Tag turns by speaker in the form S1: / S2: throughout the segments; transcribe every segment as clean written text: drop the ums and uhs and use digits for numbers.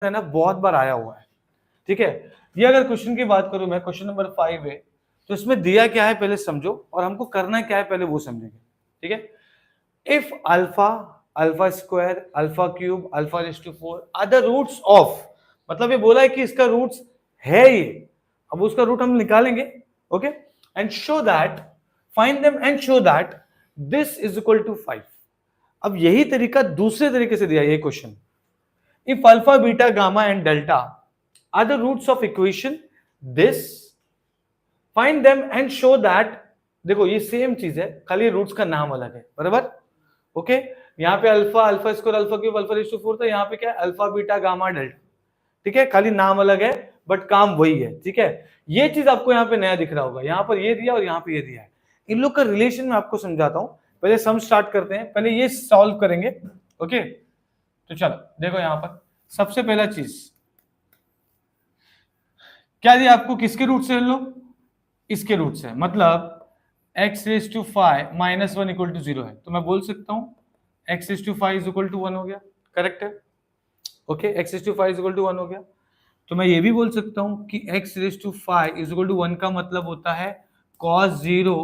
S1: है ना बहुत बार आया हुआ है, ठीक है। ये अगर क्वेश्चन की बात करूं मैं, क्वेश्चन नंबर 5 है, तो इसमें दिया क्या है पहले समझो और हमको करना क्या है पहले वो समझेंगे, ठीक है। If alpha, alpha square, alpha cube, alpha raise to 4 are the roots of, मतलब ये बोला है कि इसका रूट्स है ये, अब उसका रूट हम निकालेंगे, okay. And show that, find them and show that this is equal to 5। अब यही तरीका दूसरे तरीके से दिया ये question. If alpha, beta, gamma and delta are the roots of equation this, find them and show that, देखो ये सेम चीज है, खाली रूट्स का नाम अलग है, बराबर, ओके। यहाँ पे alpha, alpha square, alpha cube, alpha raise to 4 था, यहाँ पे क्या है अल्फा, बीटा, गामा, डेल्टा, ठीक है। खाली नाम अलग है बट काम वही है, ठीक है। ये चीज आपको यहाँ पे नया दिख रहा होगा, यहाँ पर ये दिया और यहाँ पे ये दिया है। इन लोग का रिलेशन मैं आपको समझाता हूँ, पहले सम स्टार्ट करते हैं, पहले ये सॉल्व करेंगे, ओके। तो चलो देखो यहाँ पर सबसे पहला चीज क्या दिया आपको, किसके रूट से लो, इसके रूट से, मतलब x raise to 5 minus 1 equal to 0 है, तो मैं बोल सकता हूं x raise to 5 is equal to 1 हो गया, करेक्ट है, okay. x raise to 5 is equal to 1 हो गया। तो मैं ये भी बोल सकता हूं कि x raise to 5 is equal to 1 का मतलब होता है cos 0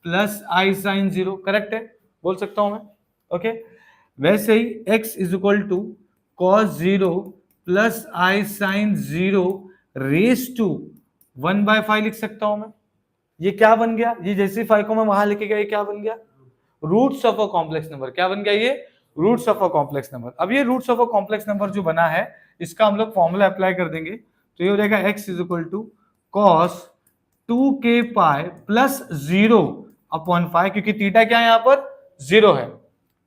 S1: plus i sin 0, correct है, बोल सकता हूं मैं, ओके। वैसे ही x is equal to cos 0 plus i sin 0 raise to 1/5 लिख सकता हूं मैं। ये क्या बन गया, ये जैसे 5 को मैं वहां लेके गया, ये क्या बन गया, roots of a complex number. क्या बन गया ये, roots of a complex number. अब ये roots of a complex number जो बना है, इसका हम लोग फॉर्मूला अप्लाई कर देंगे, तो ये हो जाएगा x is equal to cos 2k pi plus 0 upon 5, क्योंकि थीटा क्या है यहाँ पर 0 है,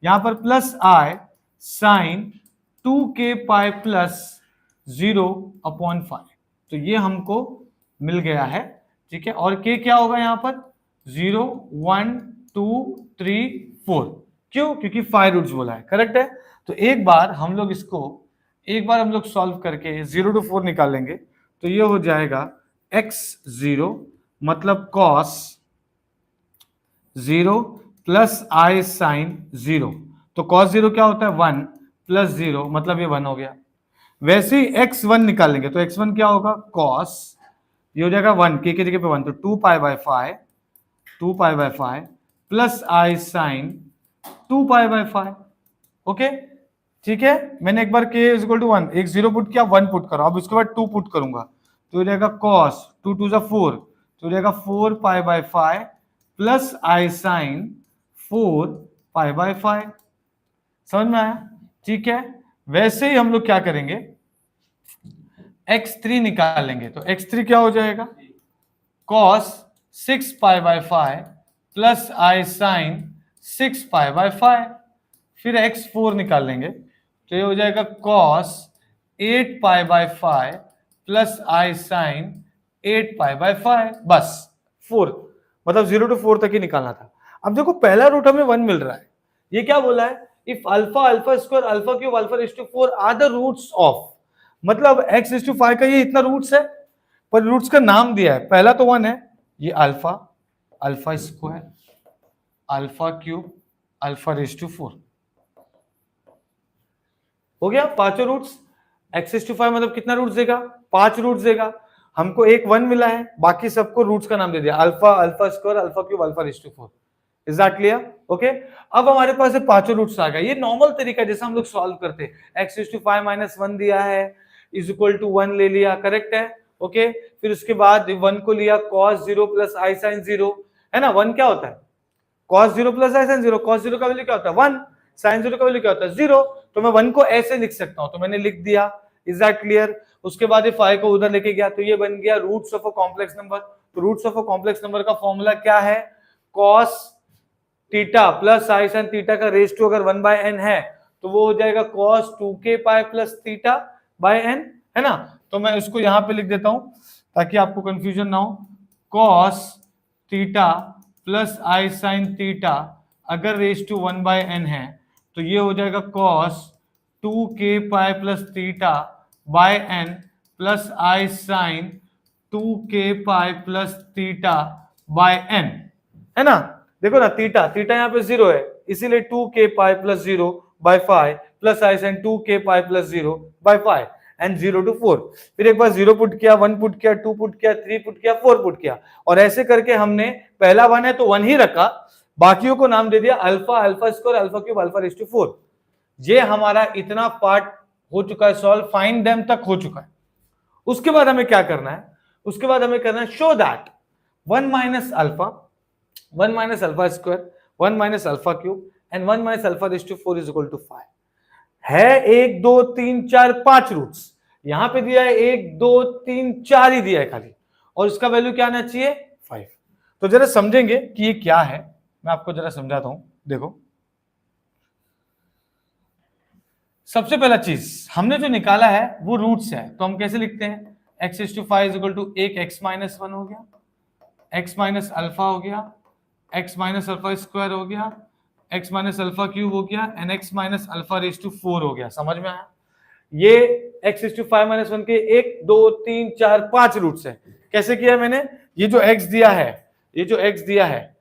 S1: यहाँ पर plus i sine 2k pi plus 0 upon 5, तो ये हमको मिल गया है, ठीक है। और k क्या होगा यहाँ पर 0 1 2 3 4, क्यों, क्योंकि 5 रूट्स बोला है, करेक्ट है। तो एक बार हम लोग सॉल्व करके 0 to 4 निकालेंगे, तो ये हो जाएगा x0 मतलब cos 0 प्लस i साइन 0, तो cos 0 क्या होता है 1 प्लस 0, मतलब ये 1 हो गया। वैसे ही x1 निकालेंगे, तो x1 क्या होगा cos, ये हो जाएगा 1, k की जगह पे 1, तो 2 pi by 5 plus i sine 2 pi by 5, okay, ठीक है। मैंने एक बार k इज इक्वल टू 1, एक 0 पुट किया, 1 पुट करो, अब उसके बाद 2 पुट करूंगा, तो हो जाएगा cos 2 2 4, तो हो जाएगा 4 pi by 5 plus i sine 4 pi by 5, समझ में आया, ठीक है। वैसे ही हम लोग क्या करेंगे, x3 निकालेंगे, तो x3 क्या हो जाएगा cos 6 pi by 5 plus i sine 6 pi by 5, फिर x4 निकालेंगे, तो ये हो जाएगा cos 8 pi by 5 plus i sine 8 pi by 5, बस 4, मतलब 0 to 4 तक ही निकालना था। अब देखो पहला रूट हमें 1 मिल रहा है, ये क्या बोला है, if alpha, alpha square, alpha cube, alpha raise to 4 are the roots of, मतलब x रेज़ टू 5 का ये इतना रूट्स है, पर रूट्स का नाम दिया है, पहला तो 1 है, ये alpha, alpha square, alpha cube, alpha raise to 4 हो गया, पांचों रूट्स। x रेज़ टू 5 मतलब कितना रूट्स देगा, 5 रूट्स देगा। हमको एक 1 मिला है, बाकी सबको रूट्स का नाम दे दिया, alpha, alpha square, alpha cube, alpha raise to 4, is that clear, okay. अब हमारे पास पांचों रूट्स आ गए, ये नॉर्मल तरीका जैसा हम लोग सॉल्व करते हैं, x रेज़ टू 5 माइनस 1 दिया है इज इक्वल टू 1 ले लिया, करेक्ट है, ओके। फिर उसके बाद 1 को लिया cos 0 प्लस i sin 0, है ना, 1 क्या होता है cos 0 plus i sin 0, cos 0 का वैल्यू क्या होता है 1, sin 0 का वैल्यू क्या होता है 0, तो मैं 1 को ऐसे लिख सकता हूं, तो मैंने लिख दिया, इज दैट क्लियर। उसके बाद ये 5 को उधर लेके गया, तो ये बन गया roots of a complex number. तो roots of a complex number का फॉर्मूला क्या है, cos theta plus i sin theta का रेज टू अगर 1/n है, तो वो हो जाएगा cos 2k pi plus theta by n, है ना। तो मैं इसको यहां पे लिख देता हूं ताकि आपको कंफ्यूजन ना हो, cos theta plus i sin theta अगर रेज टू 1/n है, तो ये हो जाएगा cos 2k pi plus theta by n plus i sin 2k pi plus theta by n, है ना। देखो ना, थीटा यहाँ पे 0 है, इसीलिए 2k pi plus 0 by 5 plus i sin 2k pi plus 0 by 5, and 0 to 4, फिर एक बार 0 पुट किया, 1 पुट किया, 2 पुट किया, 3 पुट किया, 4 पुट किया, और ऐसे करके हमने पहला 1 है तो 1 ही रखा, बाकियों को नाम दे दिया alpha, alpha square, alpha cube, alpha raise to 4। ये हमारा इतना पार्ट हो चुका है सॉल्व, फाइंड देम तक हो चुका है। उसके बाद हमें क्या करना है, उसके बाद हमें करना है show that 1 minus alpha, 1 minus alpha square, 1 minus alpha cube and 1 minus alpha raise to 4 is equal to 5 है। 1 2 3 4 5 रूट्स यहां पे दिया है, 1 2 3 4 ही दिया है खाली, और इसका वैल्यू क्या आना चाहिए 5। तो जरा समझेंगे कि ये क्या है, मैं आपको जरा समझाता हूं। देखो सबसे पहला चीज हमने जो निकाला है वो रूट्स है, तो हम कैसे लिखते हैं, x is to 5 is equal to एक x माइनस 1 हो गया, x माइनस अल्फा हो गया, x माइनस अल्फा स्क्वायर हो गया, x माइनस अल्फा क्यूब हो गया and x minus alpha raise to 4 हो गया। समझ में आया? ये x इज टू 5 माइनस 1 के 1 2 3 4 5 रूट्स है। कैसे किया मैंने, ये जो x दिया है, ये जो x दिया है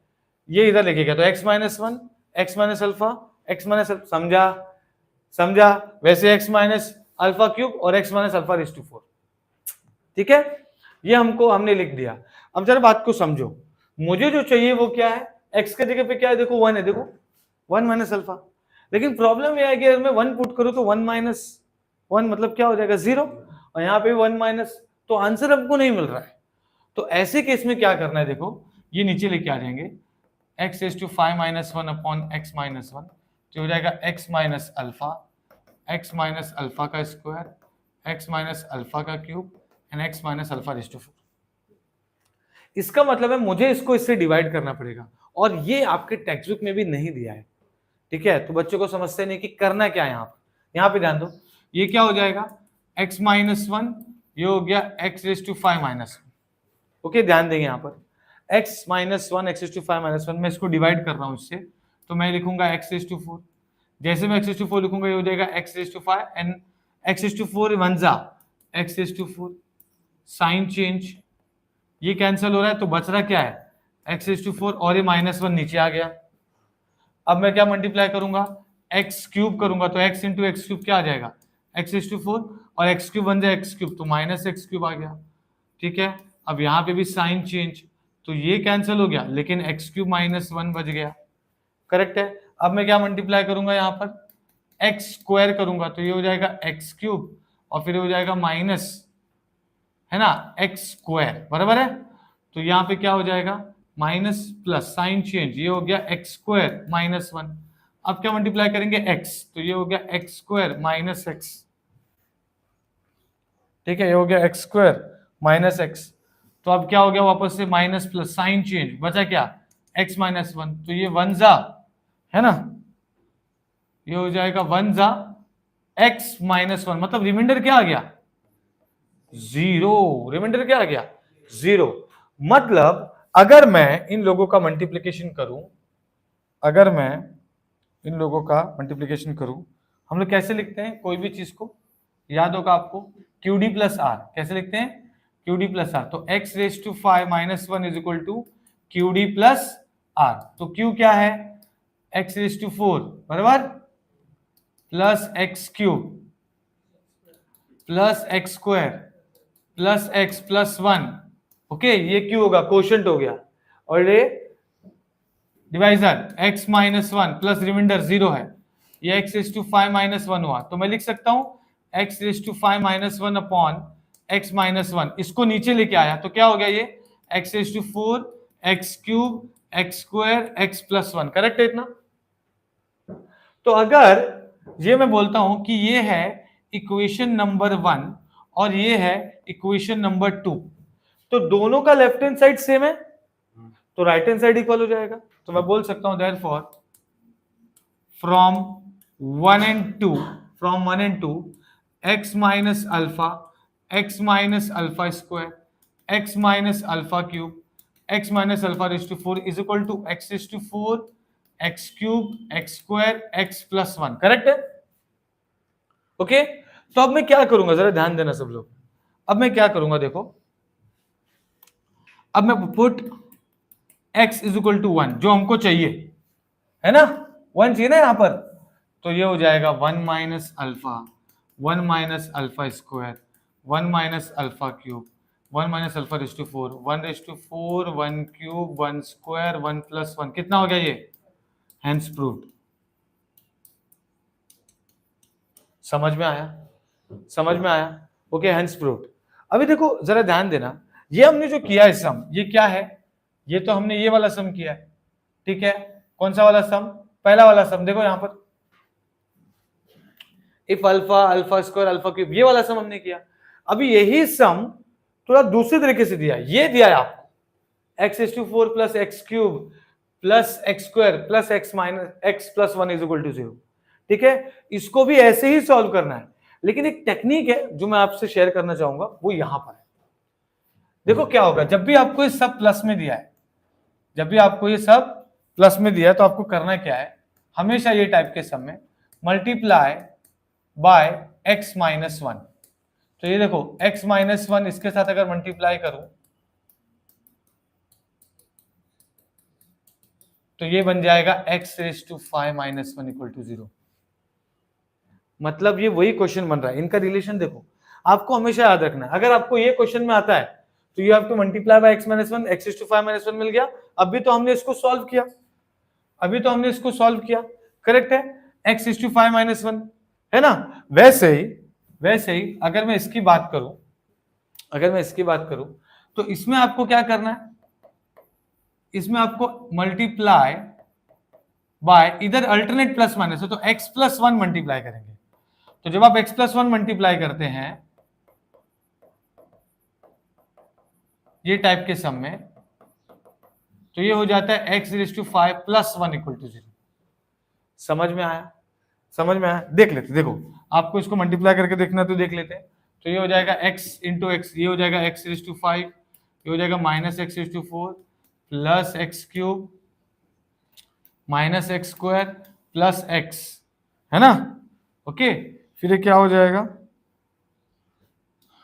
S1: ये इधर लिखेगा, तो x minus 1, x minus alpha, x minus, समझा समझा, वैसे x माइनस अल्फा क्यूब और x minus alpha raise to 4। ठीक है, ये हमने लिख दिया। अब जरा बात को समझो, मुझे जो चाहिए वो क्या है, x के जगह पे क्या है, देखो 1 है, देखो 1 माइनस अल्फा, लेकिन प्रॉब्लम ये है कि अगर मैं 1 पुट करूं तो 1 माइनस 1 मतलब क्या हो जाएगा 0, और यहाँ पे 1 माइनस, तो आंसर हमको नहीं मिल रहा है। तो ऐसे केस में क्या करना है, देखो ये नीचे लेके आ जाएंगे, x raise to 5 minus 1 upon x minus 1, तो हो जाएगा x minus alpha, x minus alpha का स्क्वायर, x माइनस अल्फा का cube and x minus alpha raise to 4। इसका मतलब है मुझे इसको इससे डिवाइड करना पड़ेगा, और ये आपके टेक्स्ट बुक में भी नहीं दिया है। ठीक है, तो बच्चों को समझते नहीं कि करना क्या है। यहाँ पे ध्यान दो, ये क्या हो जाएगा x माइनस 1, ये हो गया x raise to 5 minus 1। Okay, ध्यान देंगे यहाँ पर x minus 1, x raise to 5 minus 1, मैं इसको डिवाइड कर रहा हूँ इससे, तो मैं लिखूंगा x रेज टू 4। जैसे मैं x रेज टू 4 लिखूंगा ये हो जाएगा x raise to 5 and x raise to 4 one जा x raise to 4, sign change, ये कैंसिल हो रहा है, तो बच रहा क्या है x रेज टू 4 और ये माइनस 1 नीचे आ गया। अब मैं क्या मल्टीप्लाई करूंगा, x क्यूब करूंगा, तो x इंटू एक्स क्यूब क्या आ जाएगा x रेज टू 4, और x क्यूब बन जाए x क्यूब, तो माइनस x क्यूब आ गया। ठीक है, अब यहाँ पे भी साइन चेंज, तो ये कैंसिल हो गया, लेकिन x क्यूब माइनस 1 बच गया। करेक्ट है। अब मैं क्या मल्टीप्लाई करूंगा, यहाँ पर x स्क्वायर करूंगा, तो ये हो जाएगा x क्यूब और फिर हो जाएगा माइनस, है ना, x स्क्वायर, बराबर है। तो यहाँ पे क्या हो जाएगा माइनस प्लस साइन चेंज, ये हो गया x स्क्वायर माइनस 1। अब क्या मल्टीप्लाई करेंगे x, तो ये हो गया x स्क्वायर माइनस x। ठीक है, ये हो गया x स्क्वायर माइनस x। तो अब क्या हो गया वापस से माइनस प्लस साइन चेंज, बचा क्या x माइनस 1, तो ये 1 जा, है ना, ये हो जाएगा 1 जा x माइनस 1, मतलब रिमाइंडर क्या आ गया 0। रिमाइंडर क्या आ गया 0। मतलब अगर मैं इन लोगों का मल्टीप्लिकेशन करूं, अगर मैं इन लोगों का मल्टीप्लिकेशन करूं, हम लोग कैसे लिखते हैं कोई भी चीज को, याद होगा आपको, QD प्लस R। कैसे लिखते हैं QD प्लस R, तो x raise to 5 minus 1 is equal to QD plus R। तो Q क्या है x रेज टू 4 बराबर plus x cube plus x square plus x plus 1। Okay, ये Q होगा, कोशेंट हो गया, और ये divisor x minus 1 plus reminder 0 है, ये x रेज टू 5 माइनस 1 हुआ, तो मैं लिख सकता हूं x raise to 5 minus 1 upon x minus 1। इसको नीचे लेके आया तो क्या हो गया ये x raise to 4 x cube x square x plus 1। Correct है इतना? तो अगर ये मैं बोलता हूं कि ये है इक्वेशन नंबर 1 और ये है इक्वेशन नंबर 2, तो दोनों का लेफ्ट हैंड साइड सेम है, तो राइट हैंड साइड इक्वल हो जाएगा। तो मैं बोल सकता हूं therefore from 1 and 2 x minus alpha, x minus alpha square, x minus alpha cube, x minus alpha raise to 4 is equal to x raise to 4 x cube x square x plus 1। Correct है? Okay, तो अब मैं क्या करूंगा, जरा ध्यान देना सब लोग। अब मैं क्या करूंगा, देखो, अब मैं put x is equal to 1 जो हमको चाहिए, है ना, 1 चाहिए ना यहां पर, तो ये हो जाएगा 1 minus alpha 1 minus alpha square 1 minus alpha cube 1 minus alpha raise to 4 1 raise to 4 1 cube 1 square 1 plus 1 कितना हो गया ये, हेंस प्रूव्ड। समझ में आया, समझ में आया, ओके, हेंस प्रूव्ड। अभी देखो जरा ध्यान देना, ये हमने जो किया है सम, ये क्या है, ये तो हमने ये वाला सम किया है, ठीक है। कौन सा वाला सम, पहला वाला सम, देखो यहां पर if alpha alpha square alpha cube, ये वाला सम हमने किया। अभी यही सम थोड़ा दूसरे तरीके से दिया है, ये दिया है आपको x⁴ plus x cube plus x square plus x minus x plus 1 is equal to 0, ठीक है। इसको भी ऐसे ही सॉल्व करना है, लेकिन एक टेक्निक है जो मैं आपसे शेयर करना चाहूंगा, वो यहां पर है। देखो क्या होगा, जब भी आपको ये सब प्लस में दिया है, जब भी आपको ये सब प्लस में दिया है, तो आपको करना क्या है, हमेशा ये टाइप के सम में मल्टीप्लाई बाय x माइनस 1। तो ये देखो x माइनस 1 इसके साथ अगर मल्टीप्लाई करूं तो ये बन जाएगा x⁵ माइनस 1 इक्वल टू 0। मतलब ये वही क्वेश्चन बन रहा है, इनका रिलेशन देखो, आपको हमेशा याद रखना है। अगर आपको ये क्वेश्चन में आता है तो you have to multiply by x minus 1, x⁵ minus 1 मिल गया। अभी तो हमने इसको सॉल्व किया, अभी तो हमने इसको सॉल्व किया, करेक्ट है, x⁵ माइनस 1 है ना। वैसे ही अगर मैं इसकी बात करूं, अगर मैं इसकी बात करूं तो इसमें आपको क्या करना है, इसमें आपको मल्टीप्लाई बाय इधर अल्टरनेट प्लस माइनस है, तो x प्लस 1 मल्टीप्लाई करेंगे। तो जब आप x प्लस 1 मल्टीप्लाई करते हैं ये टाइप के सम में, तो ये हो जाता है x⁵ प्लस 1 इक्वल टू 0। समझ में आया, समझ में आया, देख लेते, देखो आपको इसको मल्टीप्लाई करके देखना तो देख लेते हैं। तो ये हो जाएगा x इंटू एक्स, ये हो जाएगा x⁵, ये हो जाएगा minus x⁴ plus x cube minus x square plus x, है ना, ओके। फिर ये क्या हो जाएगा,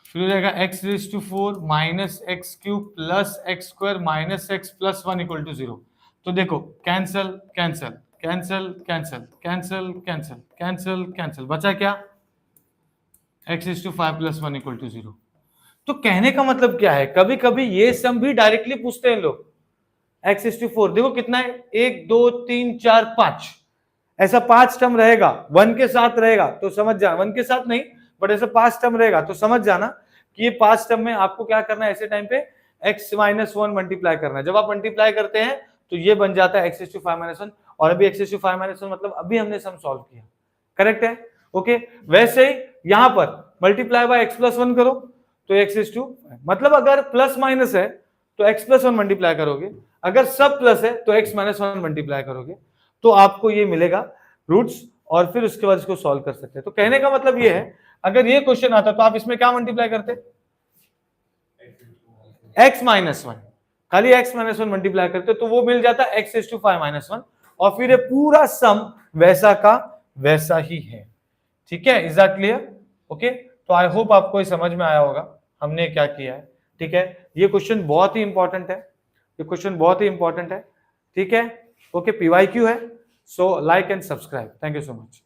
S1: फिर हो जाएगा x⁴ minus x cube plus x square minus x plus 1 equal to 0। तो देखो cancel cancel cancel cancel cancel cancel cancel cancel, बचा क्या, x⁵ प्लस 1 इक्वल टू 0। तो कहने का मतलब क्या है, कभी कभी ये सम भी डायरेक्टली पूछते हैं लोग। x⁴ देखो कितना है, 1 2 3 4 5, ऐसा 5 टर्म रहेगा, 1 के साथ रहेगा तो समझ जाना, 1 के साथ नहीं बट ऐसा 5 टर्म रहेगा तो समझ जाना कि ये 5 टर्म में आपको क्या करना है, ऐसे टाइम पे x माइनस 1 मल्टीप्लाई करना है। जब आप मल्टीप्लाई करते हैं तो ये बन जाता है x⁵ माइनस 1, और अभी x⁵ माइनस 1 मतलब अभी हमने सम सॉल्व किया, करेक्ट है, ओके। वैसे ही यहां पर मल्टीप्लाई बाय x प्लस 1 करो तो x⁵, मतलब अगर प्लस माइनस है तो x प्लस 1 मल्टीप्लाई करोगे, अगर सब प्लस है तो x माइनस 1 मल्टीप्लाई करोगे, तो आपको ये मिलेगा रूट्स, और फिर उसके बाद इसको सॉल्व कर सकते हैं। तो कहने का मतलब ये है, अगर ये क्वेश्चन आता तो आप इसमें क्या मल्टीप्लाई करते, x माइनस 1, खाली x माइनस 1 मल्टीप्लाई करते तो वो मिल जाता x⁵ माइनस 1, और फिर ये पूरा सम वैसा का वैसा ही है, ठीक है। Is that clear, okay. तो आई होप आपको ये समझ में आया होगा हमने क्या किया है, ठीक है। ये क्वेश्चन बहुत ही इंपॉर्टेंट है, ये क्वेश्चन बहुत ही इंपॉर्टेंट है, ठीक है, ओके। PYQ है, so like and subscribe, thank you so much.